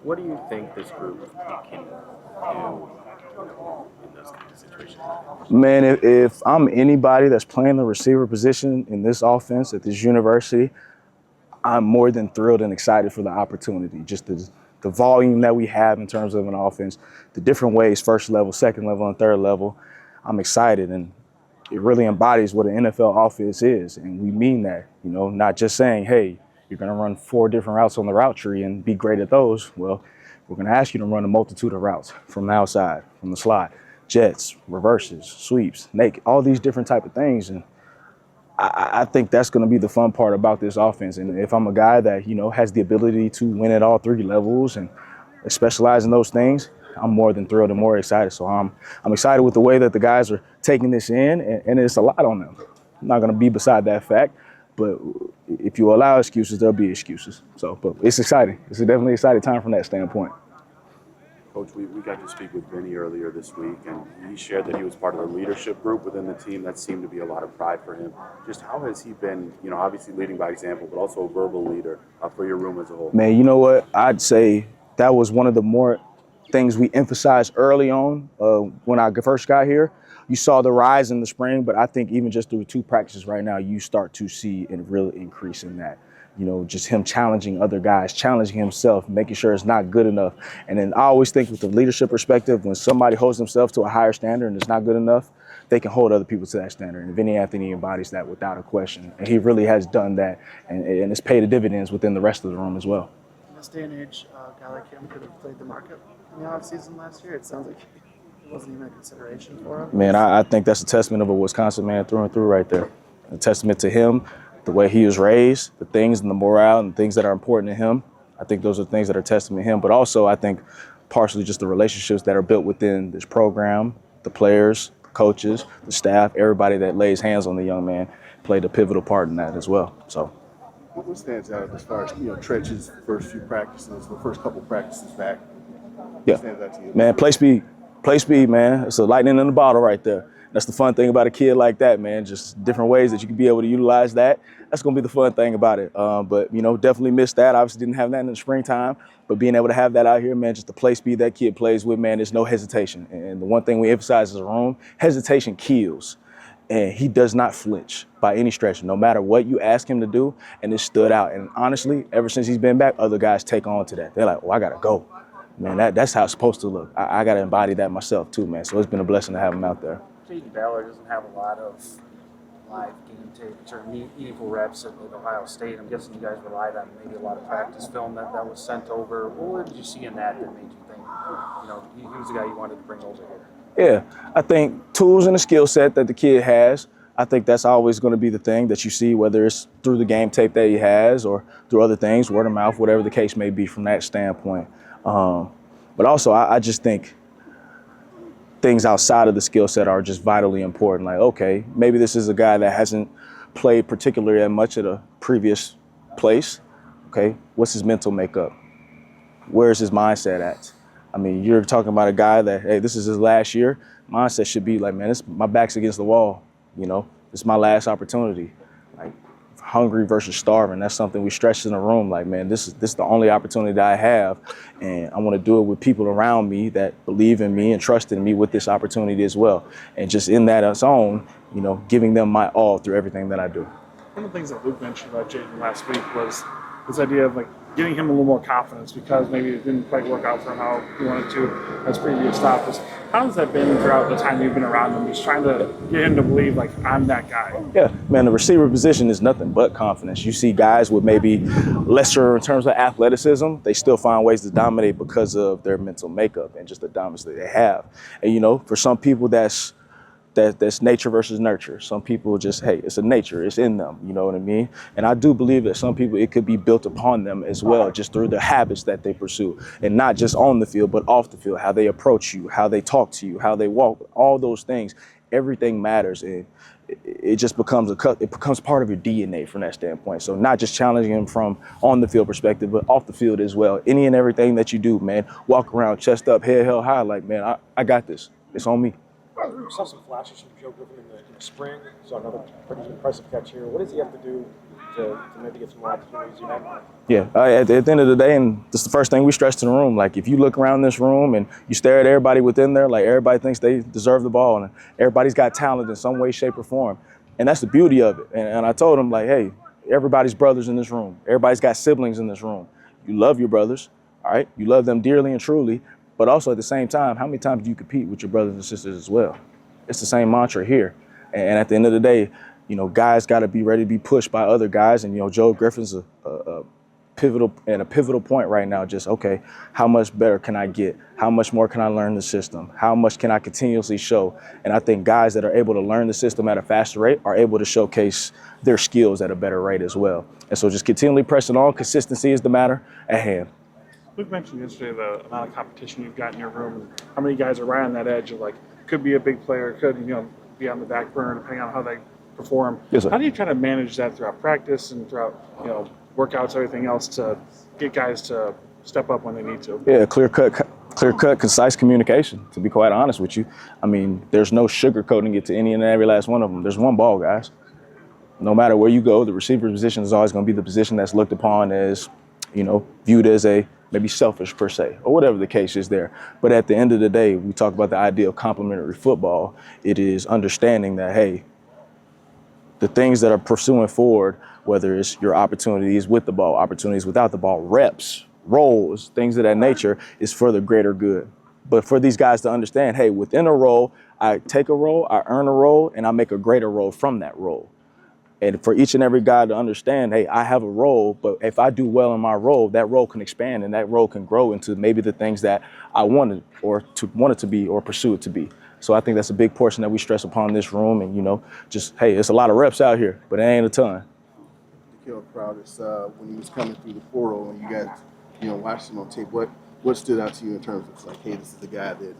What do you think this group can do in those kinds of situations? Man, if I'm anybody that's playing the receiver position in this offense at this university, I'm more than thrilled and excited for the opportunity. Just the volume that we have in terms of an offense, the different ways, first level, second level, and third level. I'm excited, and it really embodies what an NFL offense is. And we mean that, not just saying, hey, you're going to run 4 different routes on the route tree and be great at those. Well, we're going to ask you to run a multitude of routes from the outside, from the slot, jets, reverses, sweeps, naked, all these different type of things. And I think that's going to be the fun part about this offense. And if I'm a guy that, has the ability to win at all 3 levels and specialize in those things, I'm more than thrilled and more excited. So I'm excited with the way that the guys are taking this in, and it's a lot on them. I'm not going to be beside that fact, but if you allow excuses, there'll be excuses. But it's exciting. It's a definitely exciting time from that standpoint. Coach, we got to speak with Benny earlier this week, and he shared that he was part of the leadership group within the team. That seemed to be a lot of pride for him. Just how has he been, obviously leading by example, but also a verbal leader for your room as a whole? Man, you know what? I'd say that was one of the more things we emphasized early on when I first got here. You saw the rise in the spring, but I think even just through 2 practices right now, you start to see a real increase in that. Just him challenging other guys, challenging himself, making sure it's not good enough. And then I always think with the leadership perspective, when somebody holds themselves to a higher standard and it's not good enough, they can hold other people to that standard. And Vinny Anthony embodies that without a question. And he really has done that, and it's paid the dividends within the rest of the room as well. In this day and age, a guy like him could have played the market in the offseason last year. It sounds like it wasn't even a consideration for him. Man, I think that's a testament of a Wisconsin man through and through right there. A testament to him, the way he was raised, the things and the morale and things that are important to him. I think those are things that are testament to him. But also, I think partially just the relationships that are built within this program, the players, the coaches, the staff, everybody that lays hands on the young man played a pivotal part in that as well. So, what stands out as far as Trench's first few practices, the first couple practices back? Yeah, stands out to you? Man, play speed, man. It's a lightning in the bottle right there. That's the fun thing about a kid like that, man. Just different ways that you can be able to utilize that. That's going to be the fun thing about it. But, definitely missed that. Obviously didn't have that in the springtime. But being able to have that out here, man, just the play speed that kid plays with, man, there's no hesitation. And the one thing we emphasize as a room, hesitation kills. And he does not flinch by any stretch, no matter what you ask him to do. And it stood out. And honestly, ever since he's been back, other guys take on to that. They're like, I got to go. Man, that's how it's supposed to look. I got to embody that myself too, man. So it's been a blessing to have him out there. Baylor doesn't have a lot of live game tapes or meaningful reps at Ohio State. I'm guessing you guys relied on maybe a lot of practice film that was sent over. What did you see in that made you think, he was the guy you wanted to bring over here? Yeah, I think tools and the skill set that the kid has, I think that's always going to be the thing that you see, whether it's through the game tape that he has or through other things, word of mouth, whatever the case may be from that standpoint. But also, I just think things outside of the skill set are just vitally important. Like, okay, maybe this is a guy that hasn't played particularly that much at a previous place. Okay, what's his mental makeup? Where's his mindset at? I mean, you're talking about a guy that, hey, this is his last year. Mindset should be like, man, my back's against the wall. It's my last opportunity. Like, hungry versus starving. That's something we stress in the room. Like, man, this is the only opportunity that I have, and I want to do it with people around me that believe in me and trust in me with this opportunity as well. And just in that its own, giving them my all through everything that I do. One of the things that Luke mentioned about Jaden last week was this idea of getting him a little more confidence because maybe it didn't quite work out for him how he wanted to as previous stops. How has that been throughout the time you've been around him? Just trying to get him to believe, I'm that guy. Yeah, man, the receiver position is nothing but confidence. You see guys with maybe lesser in terms of athleticism, they still find ways to dominate because of their mental makeup and just the dominance that they have. And, for some people, that's nature versus nurture. Some people just, hey, it's a nature, it's in them, you know what I mean? And I do believe that some people, it could be built upon them as well, just through the habits that they pursue. And not just on the field, but off the field, how they approach you, how they talk to you, how they walk, all those things, everything matters. And it just becomes part of your DNA from that standpoint. So not just challenging them from on the field perspective, but off the field as well. Any and everything that you do, man, walk around chest up, head held high, like, man, I got this. It's on me. We saw some flashes from Joe Griffin in the spring. Saw another pretty impressive catch here. What does he have to do to maybe get some more opportunities you have? Yeah, at the end of the day, and this is the first thing we stress in the room, like if you look around this room and you stare at everybody within there, like everybody thinks they deserve the ball and everybody's got talent in some way, shape, or form. And that's the beauty of it. And I told them, like, hey, everybody's brothers in this room. Everybody's got siblings in this room. You love your brothers, all right? You love them dearly and truly, but also at the same time, how many times do you compete with your brothers and sisters as well? It's the same mantra here. And at the end of the day, you know, guys got to be ready to be pushed by other guys. And, you know, Joe Griffin's a pivotal point right now. Just, okay, how much better can I get? How much more can I learn the system? How much can I continuously show? And I think guys that are able to learn the system at a faster rate are able to showcase their skills at a better rate as well. And so just continually pressing on. Consistency is the matter at hand. Luke mentioned yesterday the amount of competition you've got in your room and how many guys are right on that edge of, like, could be a big player, could, you know, be on the back burner depending on how they perform. Yes, sir. How do you try to manage that throughout practice and throughout, you know, workouts, everything else, to get guys to step up when they need to? Yeah, clear cut, concise communication, to be quite honest with you. I mean, there's no sugarcoating it to any and every last one of them. There's one ball, guys. No matter where you go, the receiver position is always going to be the position that's looked upon as, you know, viewed as a maybe selfish per se, or whatever the case is there. But at the end of the day, we talk about the idea of complementary football. It is understanding that, hey, the things that are pursuing forward, whether it's your opportunities with the ball, opportunities without the ball, reps, roles, things of that nature, is for the greater good. But for these guys to understand, hey, within a role, I take a role, I earn a role, and I make a greater role from that role. And for each and every guy to understand, hey, I have a role, but if I do well in my role, that role can expand and that role can grow into maybe the things that I wanted it to be or pursue it to be. So I think that's a big portion that we stress upon this room. And, you know, just, hey, it's a lot of reps out here, but it ain't a ton. To kill Crowder's, when he was coming through the portal and you guys, you know, watched him on tape, what stood out to you in terms of, like, hey, this is the guy that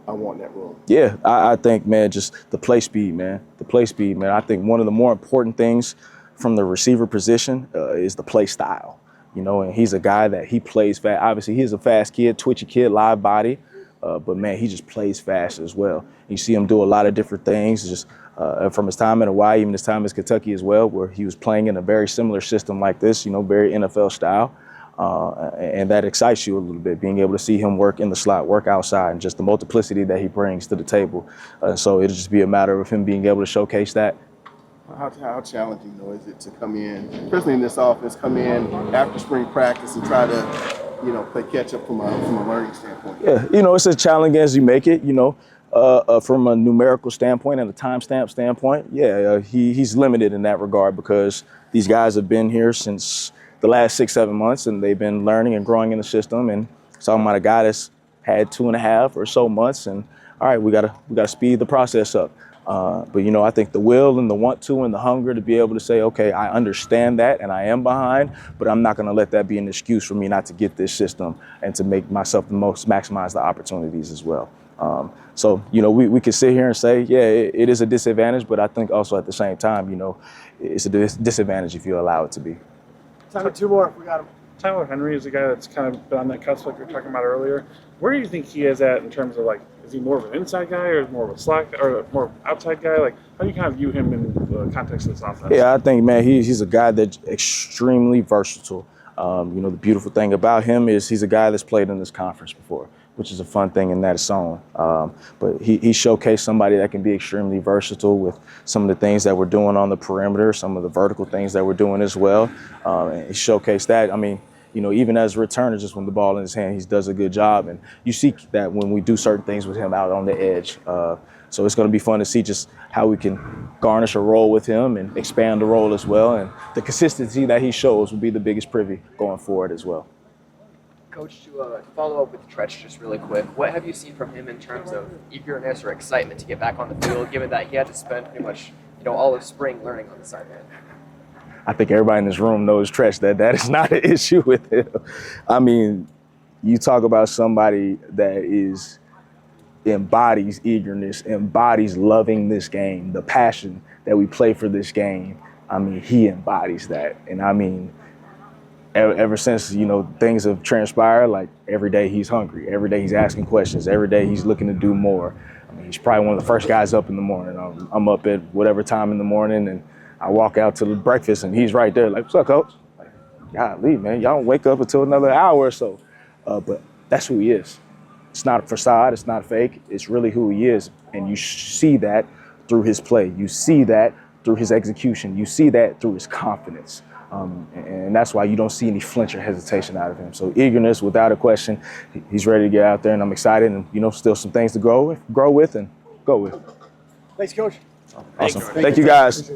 I want in that role? Yeah, I think, man, just the play speed, man. The play speed, man. I think one of the more important things from the receiver position is the play style. You know, and he's a guy that he plays fast. Obviously, he's a fast kid, twitchy kid, live body. But, man, he just plays fast as well. You see him do a lot of different things, just from his time in Hawaii, even his time in Kentucky as well, where he was playing in a very similar system like this, you know, very NFL style. And that excites you a little bit, being able to see him work in the slot, work outside, and just the multiplicity that he brings to the table. So it'll just be a matter of him being able to showcase that. How challenging, though, is it to come in, especially in this offense, come in after spring practice and try to, you know, play catch up from a learning standpoint? Yeah, you know, it's a challenge as you make it, you know, from a numerical standpoint and a timestamp standpoint. Yeah, he's limited in that regard because these guys have been here since the last 6-7 months and they've been learning and growing in the system. And talking about a guy that's had 2.5 or so months, and all right, we gotta speed the process up. But, you know, I think the will and the want to and the hunger to be able to say, okay, I understand that and I am behind, but I'm not going to let that be an excuse for me not to get this system and to make myself maximize the opportunities as well. So, you know, we could sit here and say, yeah, it is a disadvantage, but I think also at the same time, you know, it's a disadvantage if you allow it to be. Time for two more if we got him. Tyler Henry is a guy that's kind of been on that cusp like we were talking about earlier. Where do you think he is at in terms of, like, is he more of an inside guy or more of a slot or more of an outside guy? Like, how do you kind of view him in the context of this offense? Yeah, I think, man, he's a guy that's extremely versatile. You know, the beautiful thing about him is he's a guy that's played in this conference before, which is a fun thing in that its own. But he showcased somebody that can be extremely versatile with some of the things that we're doing on the perimeter, some of the vertical things that we're doing as well. And he showcased that. I mean, you know, even as a returner, just when the ball in his hand, he does a good job. And you see that when we do certain things with him out on the edge. So it's going to be fun to see just how we can garnish a role with him and expand the role as well. And the consistency that he shows will be the biggest privy going forward as well. Coach, to follow up with Tretch just really quick, what have you seen from him in terms of eagerness or excitement to get back on the field, given that he had to spend pretty much, you know, all of spring learning on the sideline? I think everybody in this room knows Tretch, that is not an issue with him. I mean, you talk about somebody that embodies eagerness, embodies loving this game, the passion that we play for this game. I mean, he embodies that. And I mean, ever since, you know, things have transpired, like every day he's hungry, every day he's asking questions, every day he's looking to do more. I mean, he's probably one of the first guys up in the morning. I'm up at whatever time in the morning, and I walk out to the breakfast and he's right there, like, "What's up, coach?" Like, golly, man, y'all don't wake up until another hour or so. But that's who he is. It's not a facade. It's not fake. It's really who he is. And you see that through his play. You see that through his execution. You see that through his confidence. And that's why you don't see any flinch or hesitation out of him. So eagerness, without a question. He's ready to get out there, and I'm excited. And, still some things to grow with and go with. Thanks, Coach. Awesome. Thank you, guys.